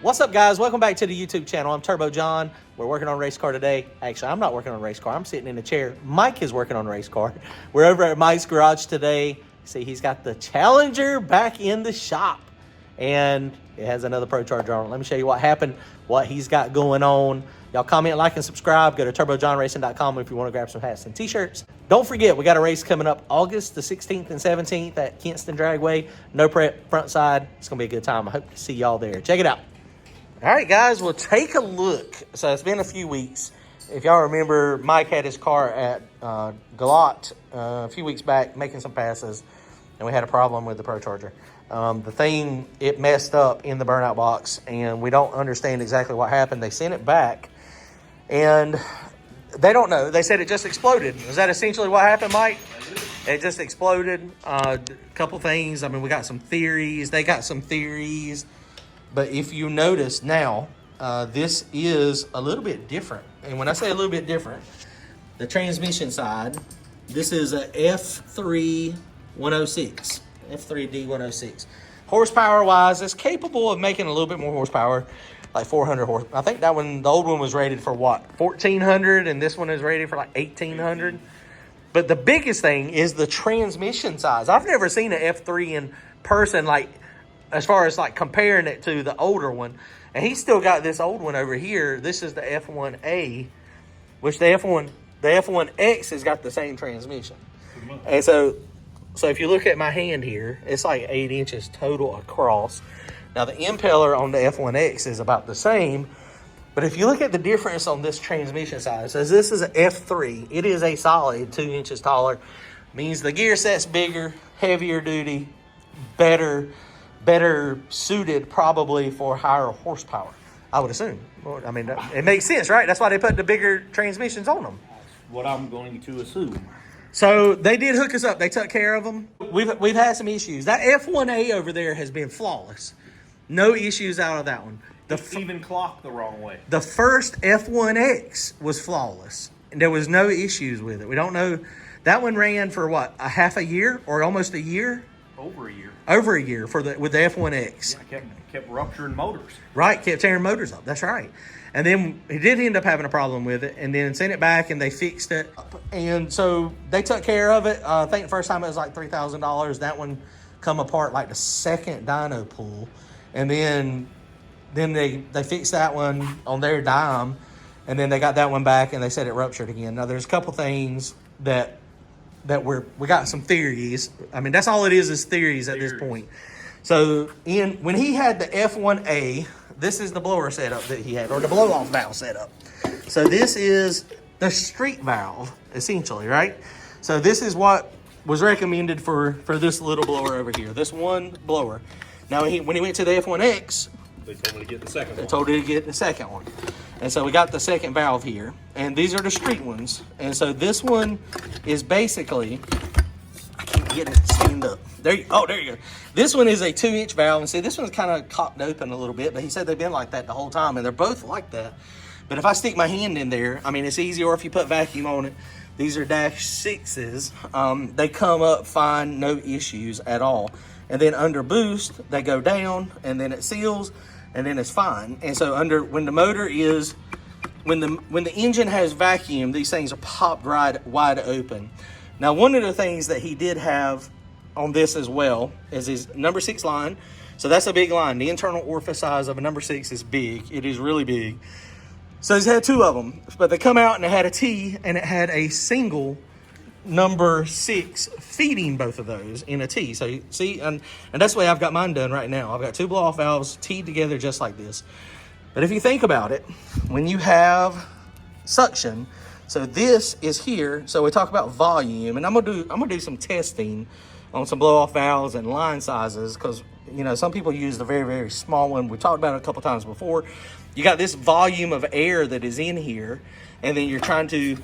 What's up, guys? Welcome back to the YouTube channel. I'm Turbo John. We're working on a race car today. Actually, I'm not working on a race car. I'm sitting in a chair. Mike is working on a race car. We're over at Mike's garage today. See, he's got the Challenger back in the shop, and it has another Procharger on it. Let me show you what happened, what he's got going on. Y'all comment, like, and subscribe. Go to turbojohnracing.com if you want to grab some hats and t-shirts. Don't forget, we got a race coming up August the 16th and 17th at Kinston Dragway. No prep, front side. It's going to be a good time. I hope to see y'all there. Check it out. All right, guys, we'll take a look. So it's been a few weeks. If y'all remember, Mike had his car at Galot a few weeks back making some passes, and we had a problem with the Procharger. The thing, it messed up in the Burnout box, and we don't understand exactly what happened. They sent it back, and they don't know. They said it just exploded. Is that essentially what happened, Mike? It just exploded. A couple things. I mean, we got some theories. They got some theories. But if you notice now, this is a little bit different. And when I say a little bit different, the transmission side, this is a F3-106, F3-D106. Horsepower-wise, it's capable of making a little bit more horsepower, like 400 horsepower. I think that one, the old one was rated for what, 1,400, and this one is rated for like 1,800. But the biggest thing is the transmission size. I've never seen an F3 in person, like, as far as like comparing it to the older one. And he's still got this old one over here. This is the F1A, which the F1X has got the same transmission. And so if you look at my hand here, it's like 8 inches total across. Now the impeller on the F1X is about the same, but if you look at the difference on this transmission size, so this is an F3, it is a solid 2 inches taller, means the gear set's bigger, heavier duty, better suited probably for higher horsepower, I would assume. I mean, it makes sense, right? That's why they put the bigger transmissions on them. That's what I'm going to assume. So they did hook us up. They took care of them. We've had some issues. That F1A over there has been flawless. No issues out of that one. It's even clocked the wrong way. The first F1X was flawless, and there was no issues with it. We don't know. That one ran for what, a half a year or almost a year? Over a year. Over a year with the F1X. Yeah, kept rupturing motors. Right, kept tearing motors up. That's right. And then he did end up having a problem with it, and then sent it back, and they fixed it. And so they took care of it. I think the first time it was like $3,000. That one come apart like the second dyno pull, and then they fixed that one on their dime, and then they got that one back, and they said it ruptured again. Now there's a couple things that we got some theories. I mean, that's all it is theories at this point. So when he had the F1A, this is the blower setup that he had, or the blow-off valve setup. So this is the street valve, essentially, right? So this is what was recommended for this little blower over here, this one blower. Now, when he went to the F1X, they told me to get the second one. They told him to get the second one. And so we got the second valve here. And these are the street ones. And so this one is basically, I can't get it stand up. There you go. This one is a 2-inch valve. And see, this one's kind of cocked open a little bit, but he said they've been like that the whole time. And they're both like that. But if I stick my hand in there, I mean, it's easy, or if you put vacuum on it. These are -6s. They come up fine, no issues at all. And then under boost, they go down, and then it seals, and then it's fine. And so when the motor is, when the engine has vacuum, these things are popped wide open. Now, one of the things that he did have on this as well is his number 6 line. So that's a big line. The internal orifice size of a number 6 is big. It is really big. So he's had 2 of them, but they come out and it had a T, and it had a single number 6 feeding both of those in a T. So you see, and that's the way I've got mine done right now. I've got 2 blow-off valves teed together just like this. But if you think about it, when you have suction, so this is here. So we talk about volume, and I'm gonna do some testing on some blow-off valves and line sizes, because you know some people use the very, very small one. We talked about it a couple times before. You got this volume of air that is in here, and then you're trying to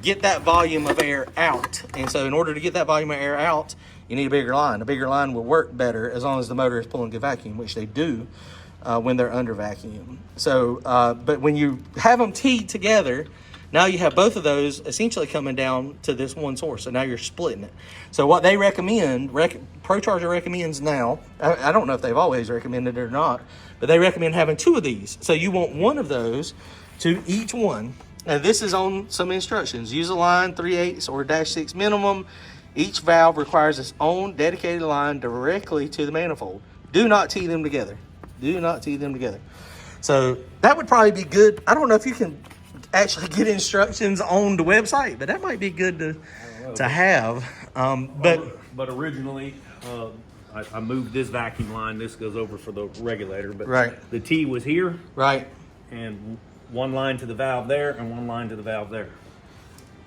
get that volume of air out. And so in order to get that volume of air out, you need a bigger line. A bigger line will work better as long as the motor is pulling good vacuum, which they do when they're under vacuum. So, but when you have them teed together, Now you have both of those essentially coming down to this one source. So now you're splitting it. So what they recommend, Procharger recommends now, I don't know if they've always recommended it or not, but they recommend having 2 of these. So you want 1 of those to each one. And this is on some instructions. Use a line 3/8 or -6 minimum. Each valve requires its own dedicated line directly to the manifold. Do not tee them together. Do not tee them together. So that would probably be good. I don't know if you can actually get instructions on the website, but that might be good to have. But originally, I moved this vacuum line. This goes over for the regulator, but the T was here, right, and 1 line to the valve there, and 1 line to the valve there,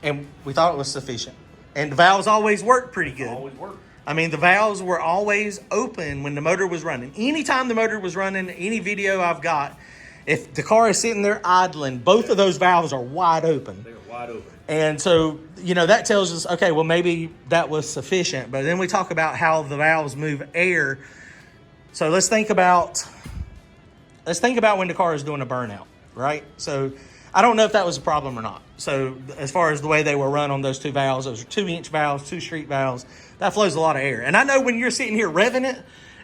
and we thought it was sufficient. And the valves always worked pretty good. Always worked. I mean, the valves were always open when the motor was running. Anytime the motor was running, any video I've got, if the car is sitting there idling, both of those valves are wide open. They're wide open. And so, you know, that tells us, okay, well, maybe that was sufficient. But then we talk about how the valves move air. So let's think about when the car is doing a burnout, right? So I don't know if that was a problem or not. So as far as the way they were run on those 2 valves, those are 2-inch valves, 2 street valves, that flows a lot of air. And I know when you're sitting here revving it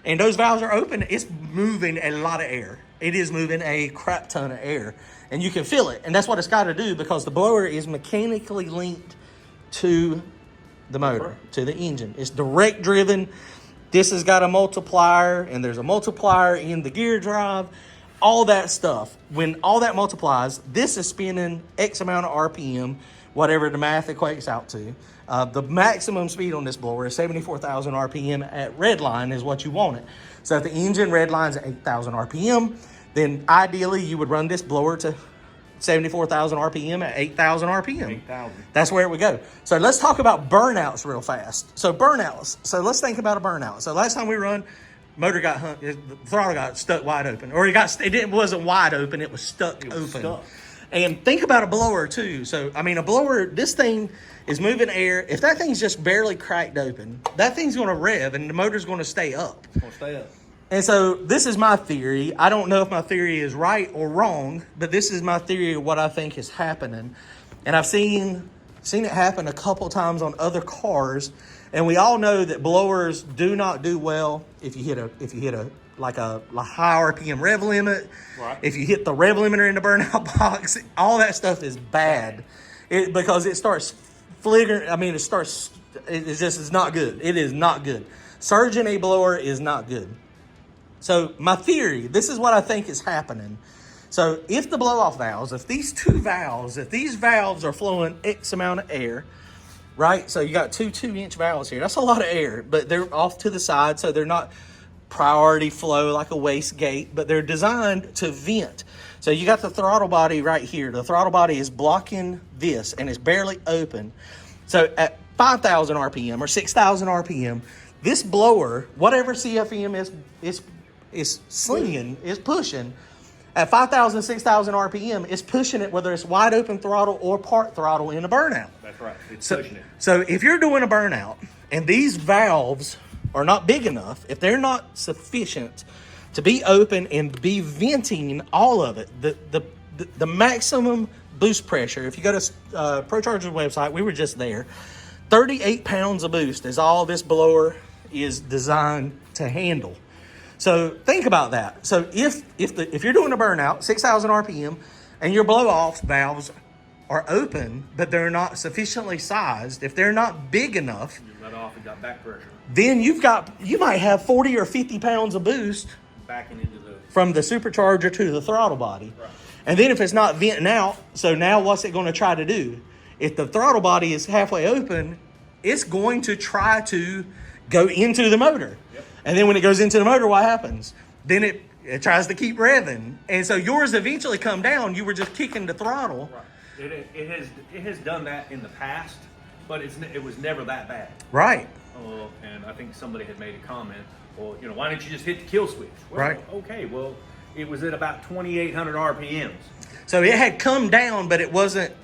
and those valves are open, it's moving a lot of air. It is moving a crap ton of air, and you can feel it. And that's what it's got to do, because the blower is mechanically linked to the motor, to the engine. It's direct driven. This has got a multiplier, and there's a multiplier in the gear drive. All that stuff, when all that multiplies, this is spinning X amount of RPM, whatever the math equates out to. The maximum speed on this blower is 74,000 RPM at redline is what you want it. So if the engine redlines at 8,000 RPM, then ideally you would run this blower to 74,000 RPM at 8,000 RPM. 8,000. That's where it would go. So let's talk about burnouts real fast. So burnouts. So let's think about a burnout. So last time we run, motor got the throttle got stuck wide open, or it wasn't wide open, it was stuck open. Stuck. And think about a blower too. So I mean, a blower, this thing is moving air. If that thing's just barely cracked open, that thing's going to rev and the motor's going to stay up. It's going to stay up. And so this is my theory. I don't know if my theory is right or wrong, but this is my theory of what I think is happening. And I've seen it happen a couple times on other cars. And we all know that blowers do not do well if you hit a high RPM rev limit. Right. If you hit the rev limiter in the burnout box, all that stuff is bad. Because it starts flickering. I mean, it just is not good. It is not good. Surging a blower is not good. So my theory, this is what I think is happening. So if the blow-off valves, if these valves are flowing X amount of air, right? So you got 2-inch valves here. That's a lot of air, but they're off to the side, so they're not priority flow like a waste gate, but they're designed to vent. So you got the throttle body right here. The throttle body is blocking this, and it's barely open. So at 5,000 RPM or 6,000 RPM, this blower, whatever CFM is slinging, is pushing. At 5,000, 6,000 RPM, it's pushing it whether it's wide open throttle or part throttle in a burnout. That's right. It's pushing it. So if you're doing a burnout and these valves are not big enough, if they're not sufficient to be open and be venting all of it, the maximum boost pressure, if you go to Procharger's website, we were just there, 38 pounds of boost is all this blower is designed to handle. So think about that. So if you're doing a burnout, 6,000 RPM, and your blow-off valves are open, but they're not sufficiently sized, if they're not big enough, You let off and got back pressure. then you might have 40 or 50 pounds of boost Backing into the... from the supercharger to the throttle body. Right. And then if it's not venting out, so now what's it going to try to do? If the throttle body is halfway open, it's going to try to go into the motor. Yep. And then when it goes into the motor, what happens? Then it tries to keep revving. And so yours eventually come down. You were just kicking the throttle. Right. It has done that in the past, but it was never that bad. Right. And I think somebody had made a comment, well, why didn't you just hit the kill switch? Well, right. Okay, well, it was at about 2,800 RPMs. So it had come down, but it wasn't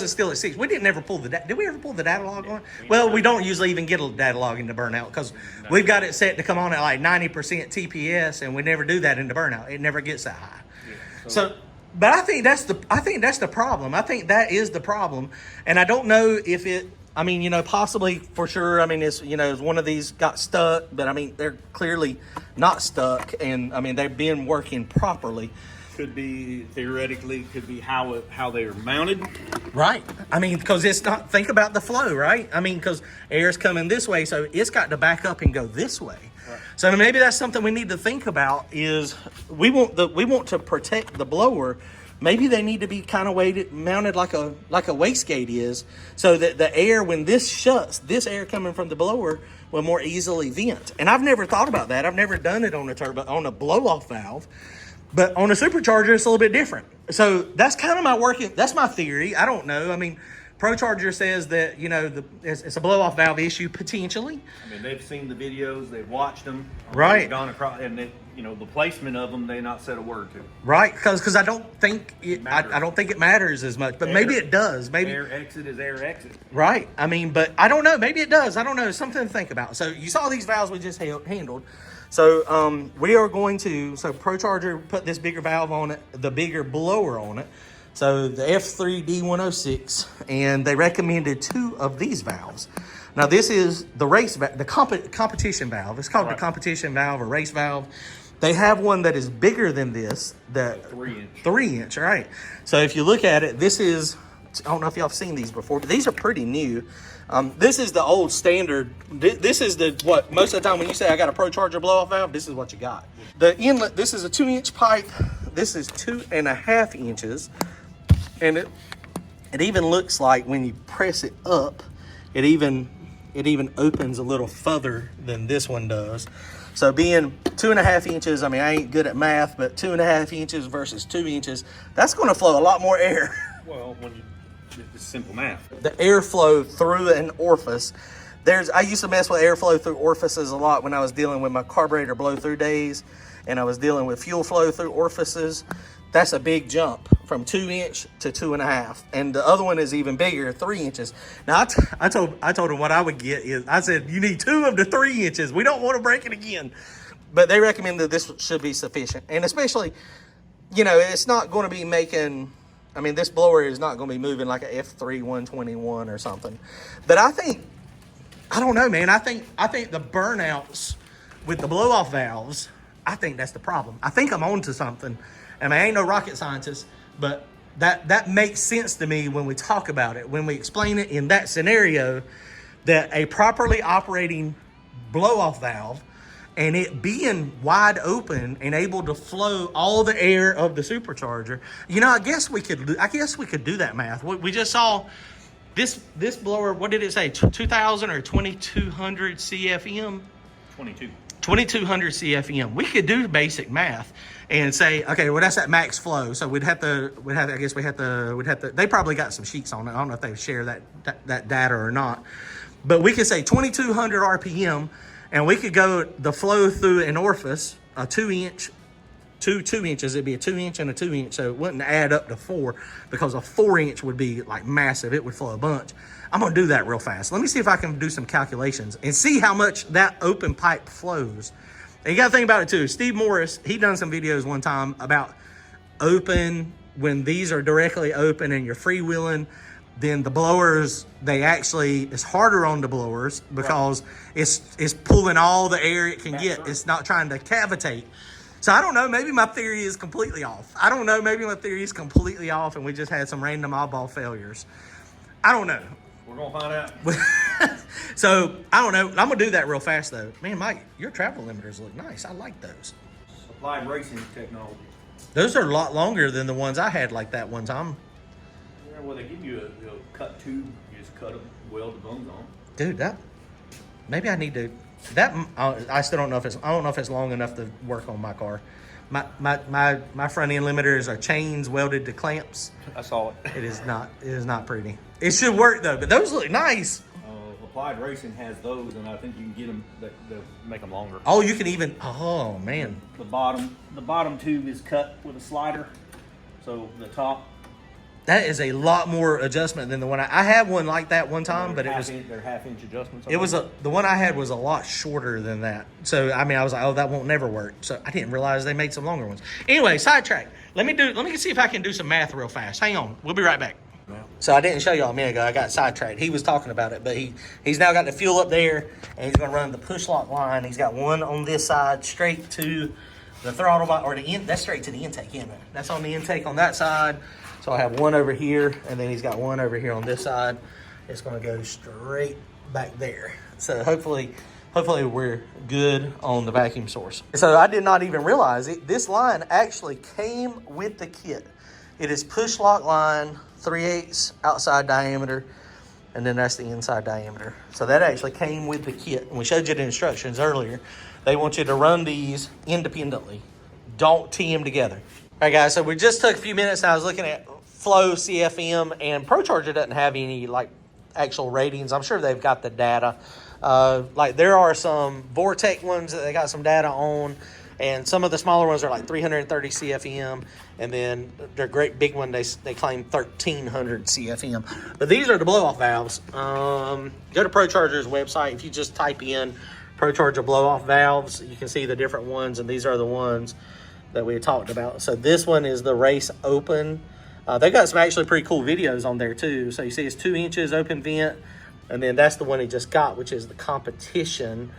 still at 6. We didn't ever pull did we ever pull the data log on? Well, we don't usually even get a data log into burnout because we've got it set to come on at like 90% TPS, and we never do that in the burnout. It never gets that high. Yeah, So But I think that's the problem. I think that is the problem. And I don't know if it, I mean, you know, possibly for sure. I mean, it's, you know, one of these got stuck, but I mean, they're clearly not stuck. And I mean, they've been working properly. Could be, theoretically, could be how they're mounted. Right. I mean, because it's not, think about the flow, right? I mean, because air's coming this way, so it's got to back up and go this way. Right. So maybe that's something we need to think about is we want to protect the blower. Maybe they need to be kind of mounted like a wastegate is, so that the air, when this shuts, this air coming from the blower will more easily vent. And I've never thought about that. I've never done it on a blow-off valve. But on a supercharger, it's a little bit different. So that's kind of that's my theory. I don't know. I mean, Procharger says that, you know, it's a blow-off valve issue, potentially. I mean, they've seen the videos, they've watched them. Right. They've gone across, and you know, the placement of them, they not said a word to. Right, because I don't think I don't think it matters as much, but maybe it does. Maybe air exit is air exit. Right. I mean, but I don't know. Maybe it does. I don't know. It's something to think about. So you saw these valves we just handled. So we are going to, Procharger put this bigger valve on it, the bigger blower on it. So the F3-D106, and they recommended 2 of these valves. Now this is the race valve, the competition valve. It's called the competition valve or race valve. They have one that is bigger than this, that 3 inch, right? So if you look at it, this is, I don't know if y'all have seen these before, but these are pretty new. This is the old standard. This is what most of the time when you say I got a Procharger blow-off valve, this is what you got. The inlet, this is a 2-inch pipe. This is 2.5 inches. And it even looks like when you press it up, it even opens a little further than this one does. So being 2.5 inches, I mean, I ain't good at math, but 2.5 inches versus 2 inches, that's going to flow a lot more air. Well, it's simple math. The airflow through an orifice. I used to mess with airflow through orifices a lot when I was dealing with my carburetor blow-through days, and I was dealing with fuel flow through orifices. That's a big jump from 2 inch to 2.5, and the other one is even bigger, 3 inches. Now I told him what I would get is, I said, you need 2 of the 3 inches. We don't want to break it again. But they recommend that this should be sufficient, and especially, you know, it's not going to be making. I mean, this blower is not going to be moving like a F3-121 or something. But I don't know, man. I think the burnouts with the blow-off valves, I think that's the problem. I think I'm onto something. I mean, I ain't no rocket scientist, but that makes sense to me when we talk about it. When we explain it in that scenario, that a properly operating blow-off valve and it being wide open and able to flow all the air of the supercharger, you know, I guess we could do that math. We just saw this blower. What did it say? 2,000 or 2,200 CFM? 2,200 CFM. We could do basic math and say, okay, well, that's at max flow. So we'd have to. They probably got some sheets on it. I don't know if they share that data or not, but we could say 2,200 RPM. And we could go the flow through an orifice, a 2 inch, two inches. It'd be a 2 inch and a 2 inch. So it wouldn't add up to 4 because a 4 inch would be like massive. It would flow a bunch. I'm going to do that real fast. Let me see if I can do some calculations and see how much that open pipe flows. And you got to think about it too. Steve Morris, he done some videos one time about open, when these are directly open and you're freewheeling. Then the blowers, it's harder on the blowers because it's pulling all the air it can get. It's not trying to cavitate. So I don't know, maybe my theory is completely off. And we just had some random oddball failures. I don't know. We're going to find out. So I don't know. I'm going to do that real fast though. Man, Mike, your travel limiters look nice. I like those. Applied racing technology. Those are a lot longer than the ones I had like that one time. Well, they give you a cut tube. You just cut them, weld the bones on. Dude, maybe I need to. I still don't know if it's long enough to work on my car. My front end limiters are chains welded to clamps. I saw it. It is not pretty. It should work though, but those look nice. Applied Racing has those, and I think you can get them. They'll make them longer. Oh, you can even. Oh man. The bottom tube is cut with a slider, so the top That is a lot more adjustment than the one I had one like that one time, but they're half-inch adjustments. It was the one I had was a lot shorter than that. So I mean, I was like, oh, that won't never work. So I didn't realize they made some longer ones. Anyway, sidetrack. Let me see if I can do some math real fast. Hang on, we'll be right back. So I didn't show y'all a minute ago. I got sidetracked. He was talking about it, but he's now got the fuel up there, and he's going to run the push lock line. He's got one on this side straight to the throttle or the end. That's straight to the intake, isn't it? That's on the intake on that side. So I have one over here, and then he's got one over here on this side. It's going to go straight back there. So hopefully we're good on the vacuum source. So I did not even realize it. This line actually came with the kit. It is push lock line, 3/8 outside diameter, and then that's the inside diameter. So that actually came with the kit. And we showed you the instructions earlier. They want you to run these independently. Don't tee them together. All right, guys, so we just took a few minutes. I was looking at Flow, CFM, and Procharger doesn't have any like actual ratings. I'm sure they've got the data. Like there are some Vortec ones that they got some data on, and some of the smaller ones are like 330 CFM, and then their great big one, they claim 1300 CFM. But these are the blow-off valves. Go to Procharger's website. If you just type in Procharger blow-off valves, you can see the different ones, and these are the ones that we talked about. So this one is the Race Open. They got some actually pretty cool videos on there too. So you see it's 2 inches open vent, and then that's the one he just got, which is the Competition.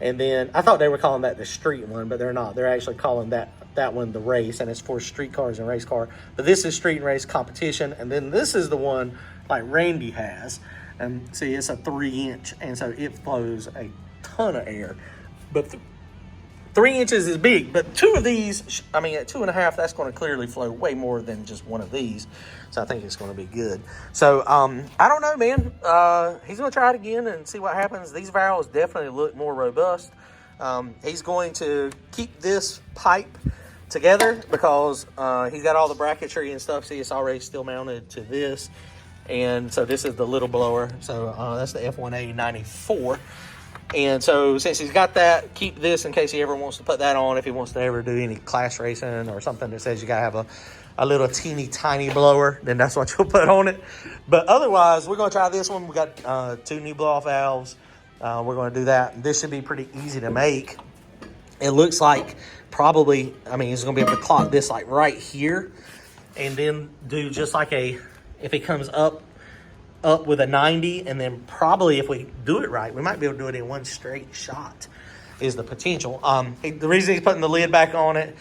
And then I thought they were calling that the street one, but they're not. They're actually calling that one the Race, and it's for street cars and race car. But this is Street and Race Competition, and then this is the one like Randy has. And see, it's a 3-inch, and so it flows a ton of air. But 3 inches is big, but two of these, I mean, at 2.5, that's going to clearly flow way more than just one of these. So I think it's going to be good. So I don't know, man. He's going to try it again and see what happens. These valves definitely look more robust. He's going to keep this pipe together because he's got all the bracketry and stuff. See, it's already still mounted to this. And so this is the little blower. So that's the F1A 94. And so since he's got that, keep this in case he ever wants to put that on, if he wants to ever do any class racing or something that says you got to have a little teeny tiny blower, then that's what you'll put on it. But otherwise, we're going to try this one. We got 2 new blow-off valves. We're going to do that. This should be pretty easy to make. It looks like probably, I mean, he's going to be able to clock this like right here and then do just like if it comes up with a 90, and then probably if we do it right, we might be able to do it in one straight shot is the potential. The reason he's putting the lid back on it,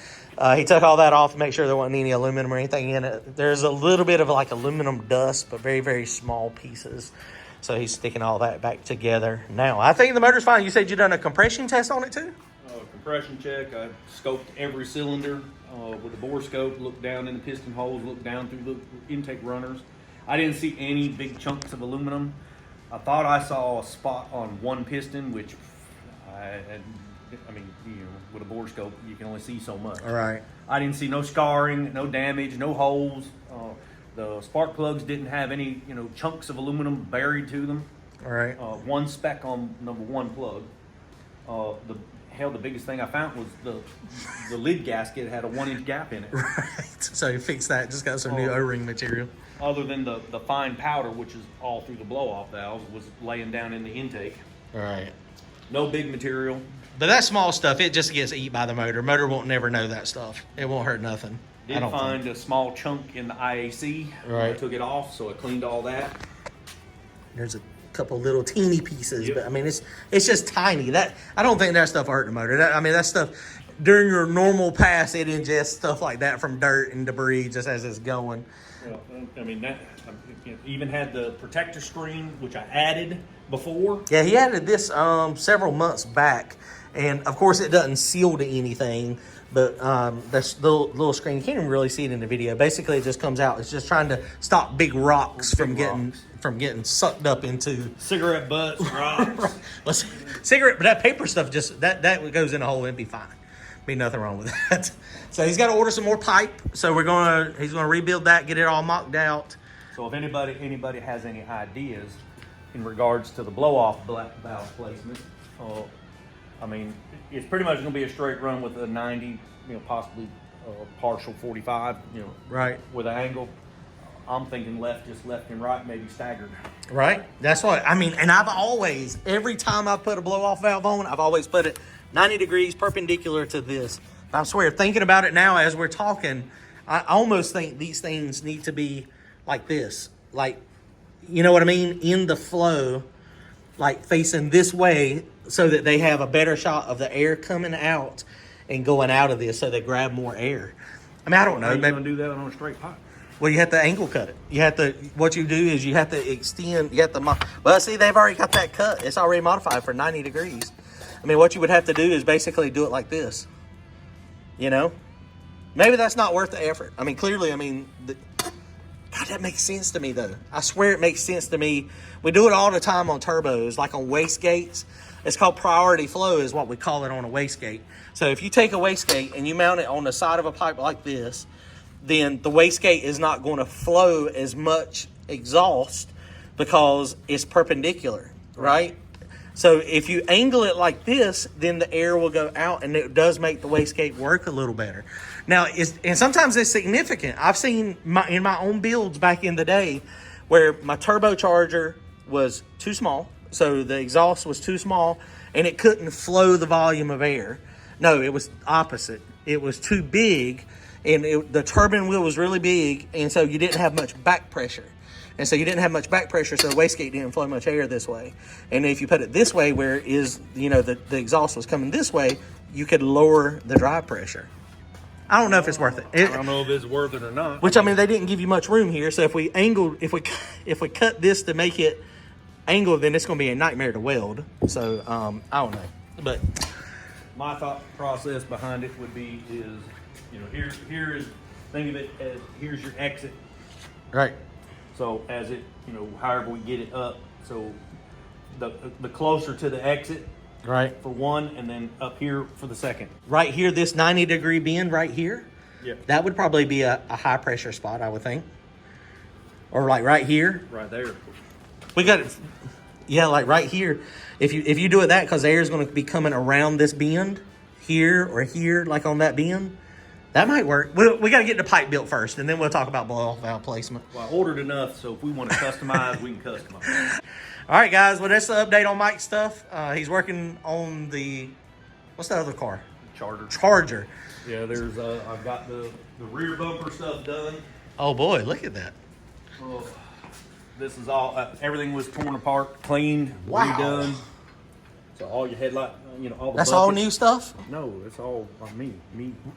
he took all that off to make sure there wasn't any aluminum or anything in it. There's a little bit of like aluminum dust, but very, very small pieces. So he's sticking all that back together now. I think the motor's fine. You said you done a compression test on it too? Compression check. I scoped every cylinder with a bore scope, looked down in the piston holes, looked down through the intake runners. I didn't see any big chunks of aluminum. I thought I saw a spot on one piston, which I mean, you know, with a bore scope, you can only see so much. All right. I didn't see no scarring, no damage, no holes. The spark plugs didn't have any, you know, chunks of aluminum buried to them. All right. One speck on number 1 plug. The biggest thing I found was the lid gasket had a 1-inch gap in it. Right. So you fixed that. Just got some new O-ring material. Other than the fine powder, which is all through the blow-off valves, was laying down in the intake. All right. No big material. But that small stuff, it just gets eaten by the motor. Motor won't never know that stuff. It won't hurt nothing. Did find a small chunk in the IAC. Right. I took it off, so I cleaned all that. There's a couple little teeny pieces, but I mean, it's just tiny. That I don't think that stuff hurt the motor. That stuff during your normal pass, it ingests stuff like that from dirt and debris just as it's going. Well, I mean, that even had the protector screen, which I added before. Yeah, he added this several months back, and of course it doesn't seal to anything. But this little screen, you can't even really see it in the video. Basically, it just comes out. It's just trying to stop big rocks from getting sucked up into cigarette butts, rocks. Well, cigarette, but that paper stuff just that goes in a hole and be fine. Be nothing wrong with that. So he's got to order some more pipe. So he's gonna rebuild that, get it all mocked out. So if anybody has any ideas in regards to the blow-off valve placement, I mean, it's pretty much going to be a straight run with a 90, you know, possibly partial 45, you know, right, with an angle. I'm thinking just left and right, maybe staggered. Right. That's what I mean. And I've always, every time I put a blow-off valve on, I've always put it 90 degrees perpendicular to this. I swear, thinking about it now as we're talking, I almost think these things need to be like this. Like, you know what I mean? In the flow, like facing this way so that they have a better shot of the air coming out and going out of this so they grab more air. I mean, I don't know. How are you going to do that on a straight pipe? Well, you have to angle cut it. You have to, what you do is you have to extend, you have to, well, see, they've already got that cut. It's already modified for 90 degrees. I mean, what you would have to do is basically do it like this. You know? Maybe that's not worth the effort. I mean, clearly, I mean, God, that makes sense to me, though. I swear it makes sense to me. We do it all the time on turbos, like on wastegates. It's called priority flow is what we call it on a wastegate. So if you take a wastegate and you mount it on the side of a pipe like this, then the wastegate is not going to flow as much exhaust because it's perpendicular, right? So if you angle it like this, then the air will go out, and it does make the wastegate work a little better. Now, and sometimes it's significant. I've seen in my own builds back in the day where my turbocharger was too small, so the exhaust was too small, and it couldn't flow the volume of air. No, it was opposite. It was too big, and the turbine wheel was really big, and so you didn't have much back pressure. And so you didn't have much back pressure, so the wastegate didn't flow much air this way. And if you put it this way, where is, you know, the exhaust was coming this way, you could lower the drive pressure. I don't know if it's worth it. I don't know if it's worth it or not. Which, I mean, they didn't give you much room here. So if we cut this to make it angled, then it's going to be a nightmare to weld. So I don't know. But my thought process behind it would be is, you know, here is, think of it as here's your exit. right. So as it, you know, however we get it up, so the closer to the exit Right. for one, and then up here for the second. Right here, this 90-degree bend right here. Yep. That would probably be a high pressure spot, I would think. Or like right here. Right there. We got it. Yeah, like right here. If you do it that, because the air is going to be coming around this bend here or here, like on that bend, that might work. We got to get the pipe built first, and then we'll talk about blow-off valve placement. Well, I ordered enough, so if we want to customize, we can customize. All right, guys. Well, that's the update on Mike's stuff. He's working on what's the other car? Charger. Yeah, there's I've got the rear bumper stuff done. Oh boy, look at that. Oh, this is all everything was torn apart, cleaned, Wow. redone. So all your headlight, you know, all the That's buckets. all new stuff? No, it's all me.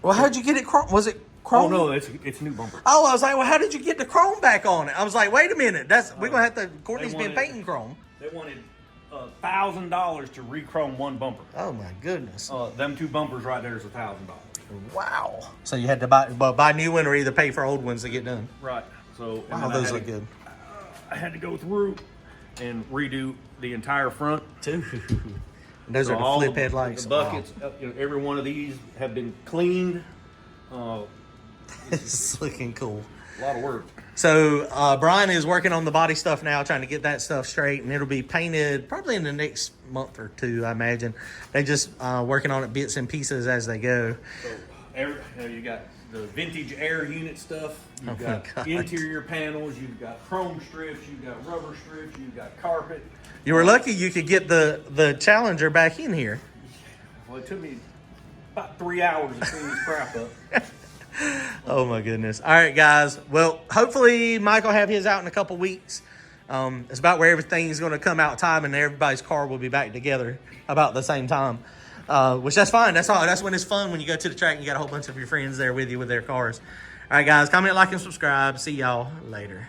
Well, how'd you get it chrome? Was it chrome? Oh no, it's new bumper. Oh, I was like, well, how did you get the chrome back on it? I was like, wait a minute. We're going to have to, Courtney's been painting chrome. They wanted $1,000 to re-chrome one bumper. Oh my goodness. Them two bumpers right there is $1,000. Wow. So you had to buy new one or either pay for old ones to get done. Right. So Wow, those look good. I had to go through and redo the entire front. Too. And those So are the all flip headlights. The buckets, you know, every one of these have been cleaned. It's looking cool. A lot of work. So Brian is working on the body stuff now, trying to get that stuff straight, and it'll be painted probably in the next month or two, I imagine. They just working on it bits and pieces as they go. So you got the vintage air unit stuff. You've got interior panels. You've got chrome strips. You've got rubber strips. You've got carpet. You were lucky you could get the Challenger back in here. Well, it took me about 3 hours to clean this crap up. Oh my goodness. All right, guys. Well, hopefully Mike will have his out in a couple weeks. It's about where everything's going to come out time, and everybody's car will be back together about the same time. Which that's fine. That's all. That's when it's fun, when you go to the track and you got a whole bunch of your friends there with you with their cars. All right, guys. Comment, like, and subscribe. See y'all later.